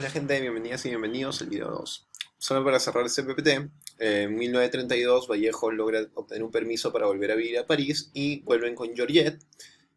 Hola gente, bienvenidas y bienvenidos al video 2. Solo para cerrar este PPT, en 1932 Vallejo logra obtener un permiso para volver a vivir a París y vuelven con Georgette.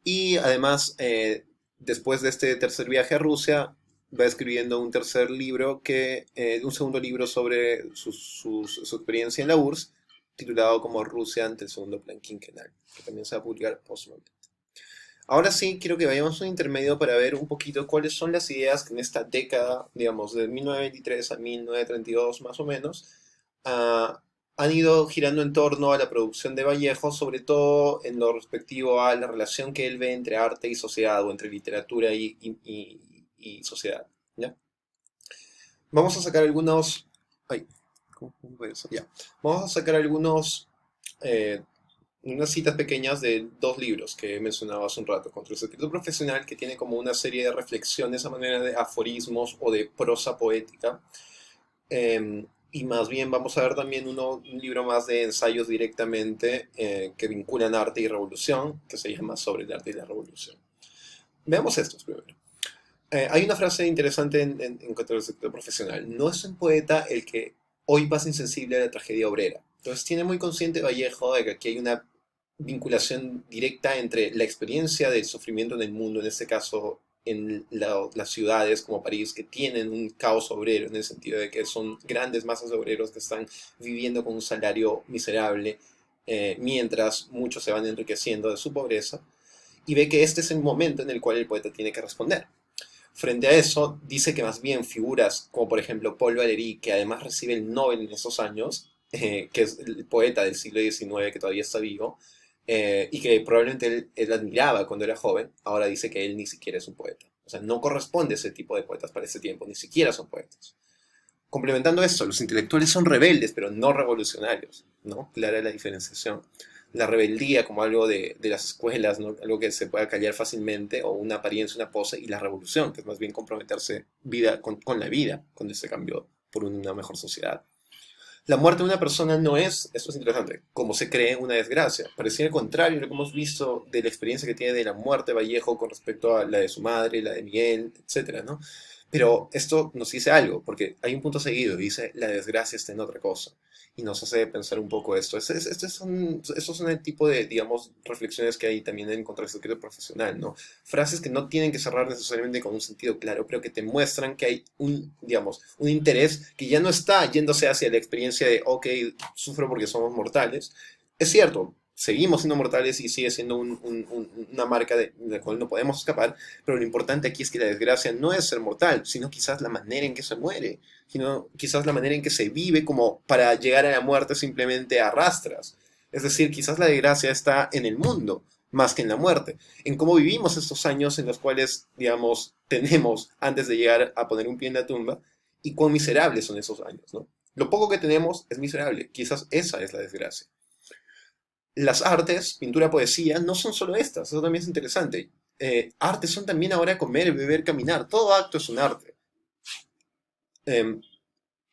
Y además, después de este tercer viaje a Rusia, va escribiendo un tercer libro, un segundo libro sobre su experiencia en la URSS, titulado como Rusia ante el segundo plan quinquenal, que también se va a publicar póstumamente. Ahora sí, quiero que vayamos a un intermedio para ver un poquito cuáles son las ideas que en esta década, digamos, de 1923 a 1932 más o menos, han ido girando en torno a la producción de Vallejo, sobre todo en lo respectivo a la relación que él ve entre arte y sociedad, o entre literatura y sociedad. ¿Ya? Vamos a sacar algunos... Ay, ¿cómo fue eso? Ya. Vamos a sacar eh, unas citas pequeñas de dos libros que he mencionado hace un rato. Contra el secreto profesional, que tiene como una serie de reflexiones a manera de aforismos o de prosa poética. Y más bien vamos a ver también un libro más de ensayos directamente que vinculan arte y revolución, que se llama Sobre el arte y la revolución. Veamos estos primero. Hay una frase interesante en Contra el secreto profesional. No es un poeta el que hoy pasa insensible a la tragedia obrera. Entonces tiene muy consciente Vallejo de que aquí hay una vinculación directa entre la experiencia del sufrimiento en el mundo, en este caso en las ciudades como París, que tienen un caos obrero, en el sentido de que son grandes masas de obreros que están viviendo con un salario miserable, mientras muchos se van enriqueciendo de su pobreza, y ve que este es el momento en el cual el poeta tiene que responder. Frente a eso, dice que más bien figuras como por ejemplo Paul Valéry, que además recibe el Nobel en esos años, que es el poeta del siglo XIX que todavía está vivo, y que probablemente él admiraba cuando era joven, ahora dice que él ni siquiera es un poeta. O sea, no corresponde a ese tipo de poetas para ese tiempo, ni siquiera son poetas. Complementando esto, los intelectuales son rebeldes, pero no revolucionarios, ¿no? Clara la diferenciación. La rebeldía como algo de las escuelas, ¿no? Algo que se pueda callar fácilmente, o una apariencia, una pose, y la revolución, que es más bien comprometerse con la vida, con ese cambio por una mejor sociedad. La muerte de una persona no es, esto es interesante, como se cree, una desgracia. Pareciera el contrario de lo que hemos visto de la experiencia que tiene de la muerte de Vallejo con respecto a la de su madre, la de Miguel, etcétera, ¿no? Pero esto nos dice algo, porque hay un punto seguido, dice, la desgracia está en otra cosa. Y nos hace pensar un poco esto. Estos son el tipo de, digamos, reflexiones que hay también en Contra el secreto profesional, ¿no? Frases que no tienen que cerrar necesariamente con un sentido claro, pero que te muestran que hay digamos, un interés que ya no está yéndose hacia la experiencia de, ok, sufro porque somos mortales. Es cierto, seguimos siendo mortales y sigue siendo una marca de la cual no podemos escapar, pero lo importante aquí es que la desgracia no es ser mortal, sino quizás la manera en que se muere, sino quizás la manera en que se vive como para llegar a la muerte simplemente arrastras. Es decir, quizás la desgracia está en el mundo, más que en la muerte, en cómo vivimos estos años en los cuales, digamos, tenemos antes de llegar a poner un pie en la tumba, y cuán miserables son esos años, ¿no? Lo poco que tenemos es miserable, quizás esa es la desgracia. Las artes, pintura, poesía, no son solo estas, eso también es interesante. Artes son también ahora comer, beber, caminar, todo acto es un arte. Eh,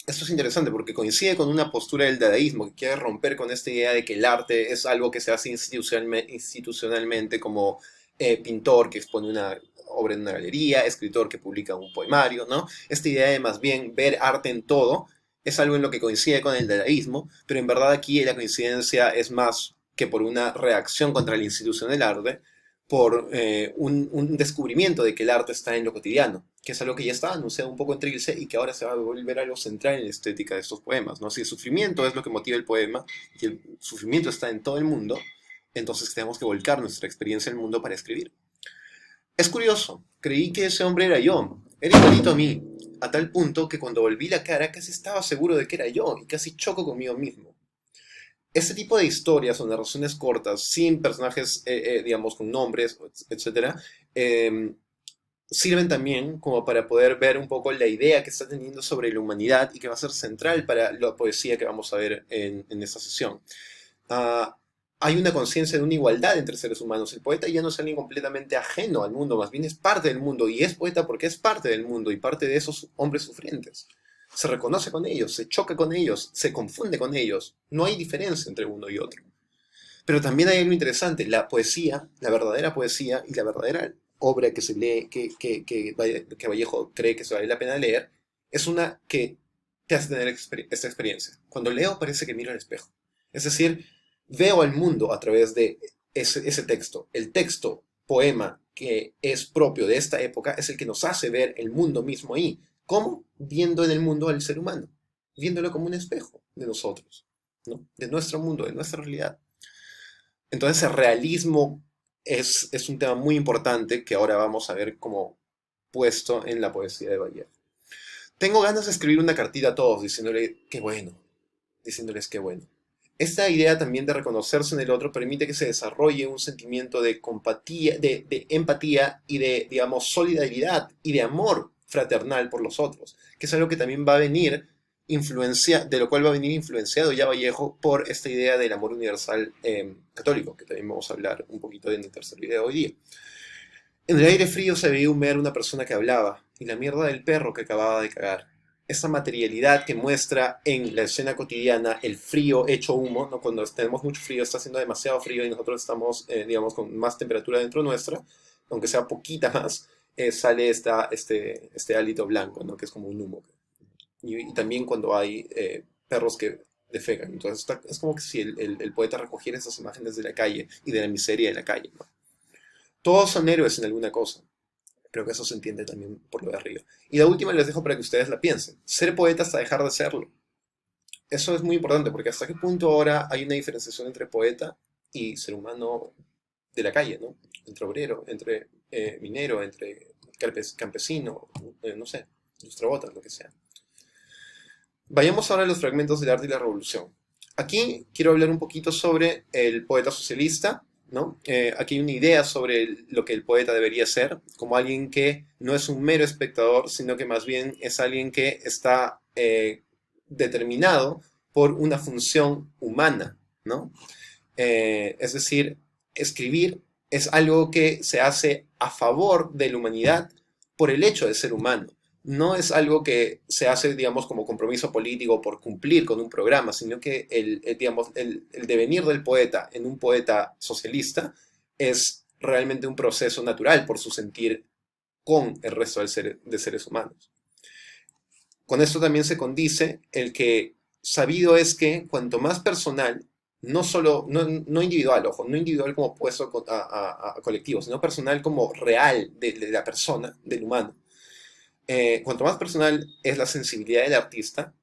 Esto es interesante porque coincide con una postura del dadaísmo que quiere romper con esta idea de que el arte es algo que se hace institucionalmente como pintor que expone una obra en una galería, escritor que publica un poemario, ¿no? Esta idea de más bien ver arte en todo es algo en lo que coincide con el dadaísmo, pero en verdad aquí la coincidencia es más que por una reacción contra la institución del arte, por un descubrimiento de que el arte está en lo cotidiano, que es algo que ya estaba anunciado un poco en Trilce y que ahora se va a volver algo central en la estética de estos poemas, ¿no? Si el sufrimiento es lo que motiva el poema y el sufrimiento está en todo el mundo, entonces tenemos que volcar nuestra experiencia en el mundo para escribir. Es curioso, creí que ese hombre era yo, era igualito a mí, a tal punto que cuando volví la cara casi estaba seguro de que era yo y casi choco conmigo mismo. Este tipo de historias o narraciones cortas, sin personajes, digamos, con nombres, etcétera, eh, sirven también como para poder ver un poco la idea que está teniendo sobre la humanidad y que va a ser central para la poesía que vamos a ver en esta sesión. Ah, hay una conciencia de una igualdad entre seres humanos. El poeta ya no es alguien completamente ajeno al mundo, más bien es parte del mundo y es poeta porque es parte del mundo y parte de esos hombres sufrientes. Se reconoce con ellos, se choca con ellos, se confunde con ellos. No hay diferencia entre uno y otro. Pero también hay algo interesante, la poesía, la verdadera poesía y la verdadera obra que se lee, que Vallejo cree que se vale la pena leer, es una que te hace tener esta experiencia. Cuando leo parece que miro al espejo. Es decir, veo al mundo a través de ese texto. El texto, poema, que es propio de esta época, es el que nos hace ver el mundo mismo ahí. ¿Cómo? Viendo en el mundo al ser humano, viéndolo como un espejo de nosotros, ¿no? De nuestro mundo, de nuestra realidad. Entonces el realismo es un tema muy importante que ahora vamos a ver como puesto en la poesía de Vallejo. Tengo ganas de escribir una cartita a todos diciéndole qué bueno, diciéndoles qué bueno. Esta idea también de reconocerse en el otro permite que se desarrolle un sentimiento de compatía, de empatía y de, digamos, solidaridad y de amor fraternal por los otros, que es algo que también va a venir de lo cual va a venir influenciado ya Vallejo por esta idea del amor universal católico, que también vamos a hablar un poquito en el tercer video de hoy día. En el aire frío se veía humear una persona que hablaba, y la mierda del perro que acababa de cagar. Esa materialidad que muestra en la escena cotidiana el frío hecho humo, ¿no? Cuando tenemos mucho frío, está haciendo demasiado frío y nosotros estamos, digamos, con más temperatura dentro nuestra, aunque sea poquita más, sale este hálito blanco, ¿no? Que es como un humo. Y también cuando hay perros que defecan. Entonces es como que si el poeta recogiera esas imágenes de la calle y de la miseria de la calle, ¿no? Todos son héroes en alguna cosa. Creo que eso se entiende también por lo de arriba. Y la última les dejo para que ustedes la piensen. Ser poeta hasta dejar de serlo. Eso es muy importante porque hasta qué punto ahora hay una diferenciación entre poeta y ser humano de la calle, ¿no? Entre obrero, entre minero, entre campesino, no sé, ilustrabotas, lo que sea. Vayamos ahora a los fragmentos del arte y la revolución. Aquí quiero hablar un poquito sobre el poeta socialista, ¿no? Aquí hay una idea sobre lo que el poeta debería ser, como alguien que no es un mero espectador, sino que más bien es alguien que está determinado por una función humana, ¿no? Es decir, escribir es algo que se hace a favor de la humanidad por el hecho de ser humano. No es algo que se hace, digamos, como compromiso político por cumplir con un programa, sino que digamos, el devenir del poeta en un poeta socialista es realmente un proceso natural por su sentir con el resto de seres humanos. Con esto también se condice el que sabido es que cuanto más personal, no solo, no individual, ojo, no individual como puesto a colectivo, sino personal como real de la persona, del humano. Cuanto más personal es la sensibilidad del artista,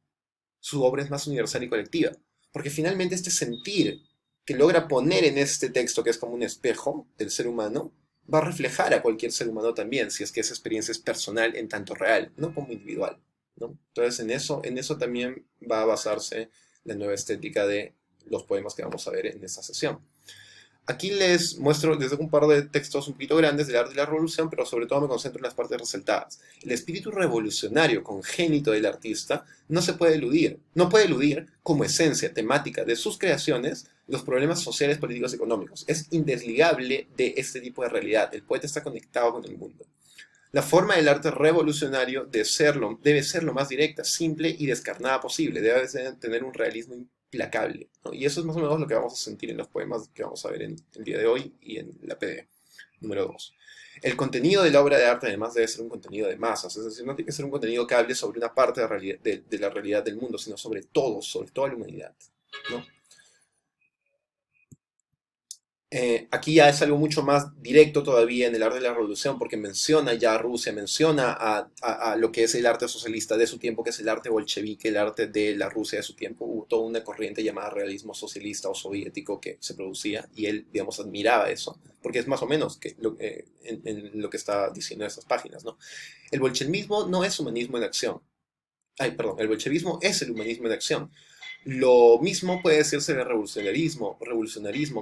su obra es más universal y colectiva. Porque finalmente este sentir que logra poner en este texto, que es como un espejo del ser humano, va a reflejar a cualquier ser humano también, si es que esa experiencia es personal en tanto real, no como individual, ¿no? Entonces en eso también va a basarse la nueva estética de los poemas que vamos a ver en esta sesión. Aquí les muestro, les dejo un par de textos un poquito grandes del arte de la revolución, pero sobre todo me concentro en las partes resaltadas. El espíritu revolucionario congénito del artista no se puede eludir. No puede eludir, como esencia temática de sus creaciones, los problemas sociales, políticos y económicos. Es indesligable de este tipo de realidad. El poeta está conectado con el mundo. La forma del arte revolucionario debe ser lo más directa, simple y descarnada posible. Debe tener un realismo implacable, ¿no? Y eso es más o menos lo que vamos a sentir en los poemas que vamos a ver en el día de hoy y en la PD. Número 2. El contenido de la obra de arte además debe ser un contenido de masas, es decir, no tiene que ser un contenido que hable sobre una parte de la realidad del mundo, sino sobre todo, sobre toda la humanidad, ¿no? Aquí ya es algo mucho más directo todavía en el arte de la revolución, porque menciona ya a Rusia, menciona a lo que es el arte socialista de su tiempo, que es el arte bolchevique, el arte de la Rusia de su tiempo. Hubo toda una corriente llamada realismo socialista o soviético que se producía, y él, digamos, admiraba eso, porque es más o menos en lo que está diciendo en esas páginas, ¿no? El bolchevismo no es humanismo en acción. Ay, perdón, el bolchevismo es el humanismo en acción. Lo mismo puede decirse de revolucionarismo,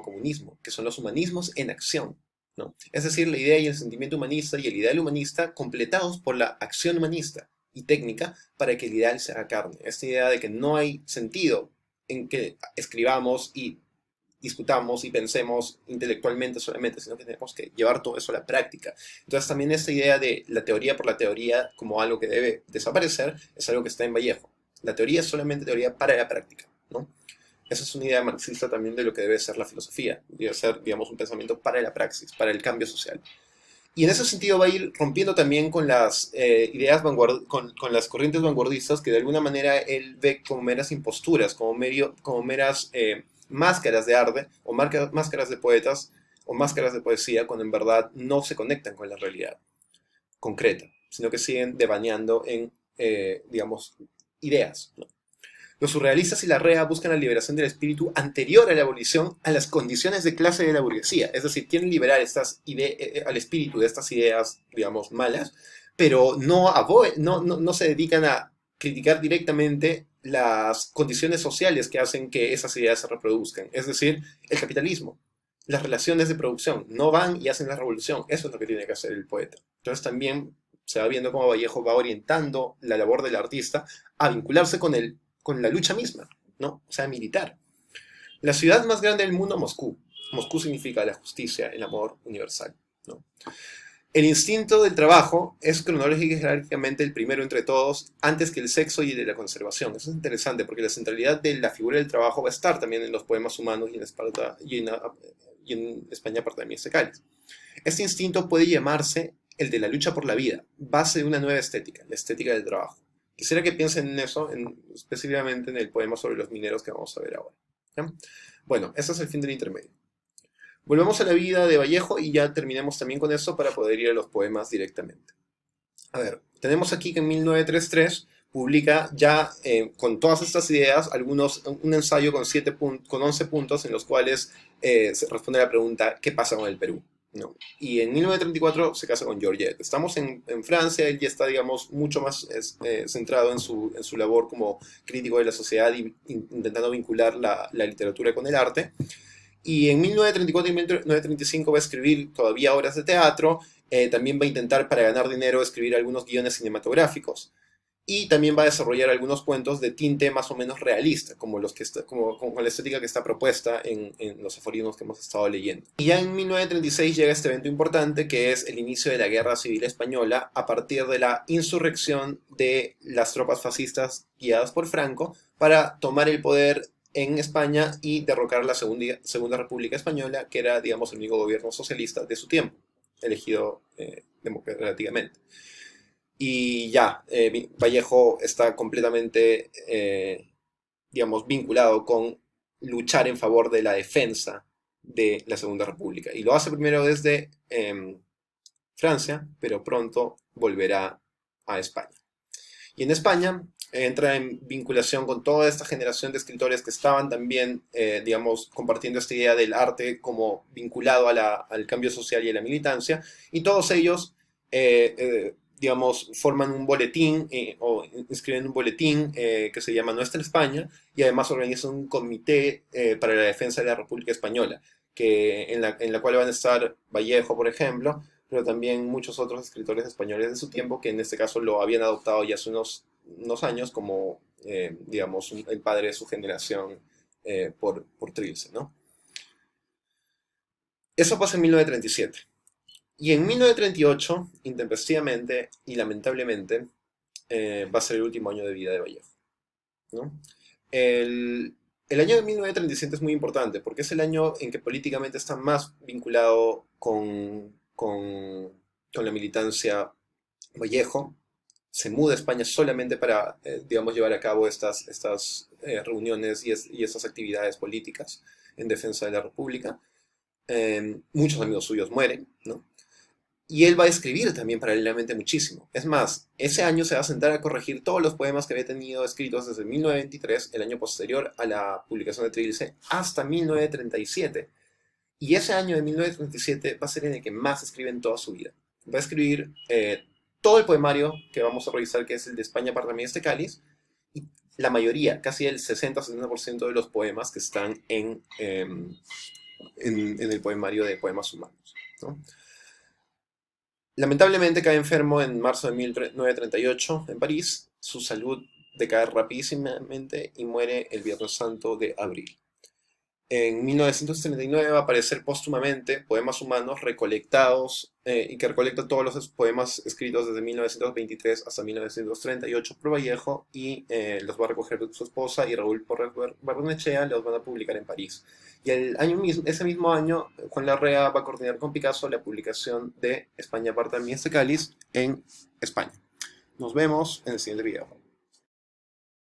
comunismo, que son los humanismos en acción, ¿no? Es decir, la idea y el sentimiento humanista y el ideal humanista completados por la acción humanista y técnica para que el ideal se haga carne. Esta idea de que no hay sentido en que escribamos y discutamos y pensemos intelectualmente solamente, sino que tenemos que llevar todo eso a la práctica. Entonces también esta idea de la teoría por la teoría como algo que debe desaparecer es algo que está en Vallejo. La teoría es solamente teoría para la práctica, ¿no? Esa es una idea marxista también de lo que debe ser la filosofía. Debe ser, digamos, un pensamiento para la praxis, para el cambio social. Y en ese sentido va a ir rompiendo también con las con las corrientes vanguardistas que de alguna manera él ve como meras imposturas, como meras máscaras de arte o máscaras de poetas o máscaras de poesía cuando en verdad no se conectan con la realidad concreta, sino que siguen devaneando en, digamos, ideas, ¿no? Los surrealistas y la REA buscan la liberación del espíritu anterior a la abolición a las condiciones de clase de la burguesía. Es decir, quieren liberar al espíritu de estas ideas, digamos, malas, pero no se dedican a criticar directamente las condiciones sociales que hacen que esas ideas se reproduzcan. Es decir, el capitalismo, las relaciones de producción. No van y hacen la revolución. Eso es lo que tiene que hacer el poeta. Entonces también se va viendo cómo Vallejo va orientando la labor del artista a vincularse con la lucha misma, ¿no? O sea, militar. La ciudad más grande del mundo, Moscú. Moscú significa la justicia, el amor universal, ¿no? El instinto del trabajo es cronológico y jerárquicamente el primero entre todos, antes que el sexo y el de la conservación. Eso es interesante porque la centralidad de la figura del trabajo va a estar también en los poemas humanos y en, Esparta, y en España, parte de Mies Cáliz. Este instinto puede llamarse el de la lucha por la vida, base de una nueva estética, la estética del trabajo. Quisiera que piensen en eso, específicamente en el poema sobre los mineros que vamos a ver ahora. ¿Ya? Bueno, ese es el fin del intermedio. Volvemos a la vida de Vallejo y ya terminemos también con eso para poder ir a los poemas directamente. A ver, tenemos aquí que en 1933 publica ya con todas estas ideas un ensayo con 11 puntos en los cuales se responde a la pregunta ¿qué pasa con el Perú? ¿No? Y en 1934 se casa con Georgette. Estamos en Francia, él ya está, digamos, mucho más centrado en su labor como crítico de la sociedad y intentando vincular la literatura con el arte. Y en 1934 y 1935 va a escribir todavía obras de teatro, también va a intentar para ganar dinero escribir algunos guiones cinematográficos y también va a desarrollar algunos cuentos de tinte más o menos realista, como como la estética que está propuesta en los aforismos que hemos estado leyendo. Y ya en 1936 llega este evento importante que es el inicio de la Guerra Civil Española a partir de la insurrección de las tropas fascistas guiadas por Franco para tomar el poder en España y derrocar la Segunda República Española, que era, digamos, el único gobierno socialista de su tiempo, elegido democráticamente. Y ya, Vallejo está completamente, digamos, vinculado con luchar en favor de la defensa de la Segunda República. Y lo hace primero desde Francia, pero pronto volverá a España. Y en España entra en vinculación con toda esta generación de escritores que estaban también, digamos, compartiendo esta idea del arte como vinculado al cambio social y a la militancia, y todos ellos, digamos, forman un boletín o inscriben un boletín que se llama Nuestra España, y además organizan un comité para la defensa de la República Española, en la cual van a estar Vallejo, por ejemplo, pero también muchos otros escritores españoles de su tiempo que en este caso lo habían adoptado ya hace unos años como, digamos, el padre de su generación por Trilce, ¿no? Eso pasa en 1937. Y en 1938, intempestivamente y lamentablemente, va a ser el último año de vida de Vallejo, ¿no? El año de 1937 es muy importante porque es el año en que políticamente está más vinculado con la militancia Vallejo. Se muda a España solamente para, digamos, llevar a cabo estas reuniones y estas actividades políticas en defensa de la República. Muchos amigos suyos mueren, ¿no? Y él va a escribir también paralelamente muchísimo. Es más, ese año se va a sentar a corregir todos los poemas que había tenido escritos desde 1923, el año posterior a la publicación de Trilce, hasta 1937. Y ese año de 1937 va a ser en el que más escribe en toda su vida. Va a escribir todo el poemario que vamos a revisar, que es el de España para mí este cáliz, y la mayoría, casi el 60-70% de los poemas que están en el poemario de Poemas Humanos, ¿no? Lamentablemente cae enfermo en marzo de 1938 en París. Su salud decae rapidísimamente y muere el Viernes Santo de abril. En 1939 va a aparecer póstumamente Poemas Humanos recolectados y que recolecta todos los poemas escritos desde 1923 hasta 1938 por Vallejo y los va a recoger su esposa y Raúl Porras Barrenechea los van a publicar en París. Y ese mismo año, Juan Larrea va a coordinar con Picasso la publicación de España aparta de mí este cáliz en España. Nos vemos en el siguiente video.